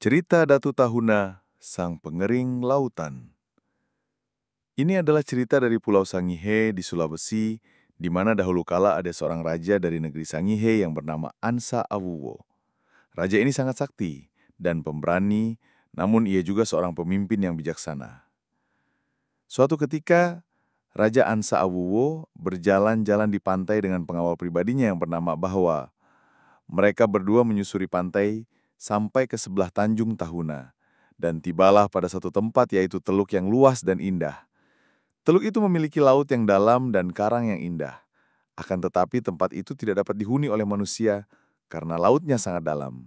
Cerita Datu Tahuna, Sang Pengering Lautan. Ini adalah cerita dari Pulau Sangihe di Sulawesi, di mana dahulu kala ada seorang raja dari negeri Sangihe yang bernama Ansa Awuwo. Raja ini sangat sakti dan pemberani, namun ia juga seorang pemimpin yang bijaksana. Suatu ketika, Raja Ansa Awuwo berjalan-jalan di pantai dengan pengawal pribadinya yang bernama Bahwa. Mereka berdua menyusuri pantai sampai ke sebelah Tanjung Tahuna, dan tibalah pada satu tempat yaitu teluk yang luas dan indah. Teluk itu memiliki laut yang dalam dan karang yang indah. Akan tetapi tempat itu tidak dapat dihuni oleh manusia karena lautnya sangat dalam.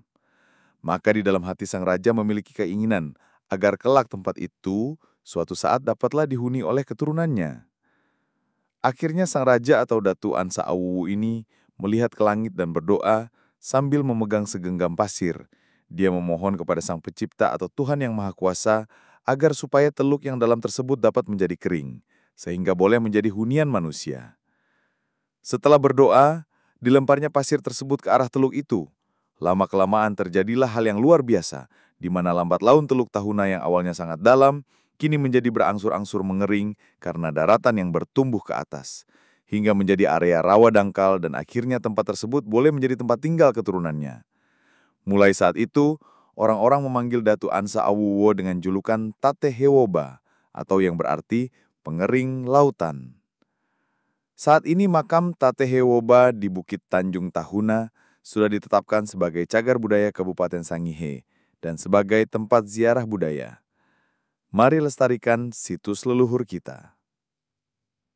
Maka di dalam hati sang raja memiliki keinginan agar kelak tempat itu suatu saat dapatlah dihuni oleh keturunannya. Akhirnya sang raja atau Datu Ansa Awuwu ini melihat ke langit dan berdoa sambil memegang segenggam pasir. Dia memohon kepada Sang Pencipta atau Tuhan Yang Maha Kuasa agar supaya teluk yang dalam tersebut dapat menjadi kering, sehingga boleh menjadi hunian manusia. Setelah berdoa, dilemparnya pasir tersebut ke arah teluk itu. Lama-kelamaan terjadilah hal yang luar biasa, di mana lambat laun teluk Tahuna yang awalnya sangat dalam, kini menjadi berangsur-angsur mengering karena daratan yang bertumbuh ke atas, hingga menjadi area rawa dangkal dan akhirnya tempat tersebut boleh menjadi tempat tinggal keturunannya. Mulai saat itu, orang-orang memanggil Datu Ansa Awuwo dengan julukan Tate Hewoba, atau yang berarti pengering lautan. Saat ini makam Tate Hewoba di Bukit Tanjung Tahuna sudah ditetapkan sebagai cagar budaya Kabupaten Sangihe dan sebagai tempat ziarah budaya. Mari lestarikan situs leluhur kita.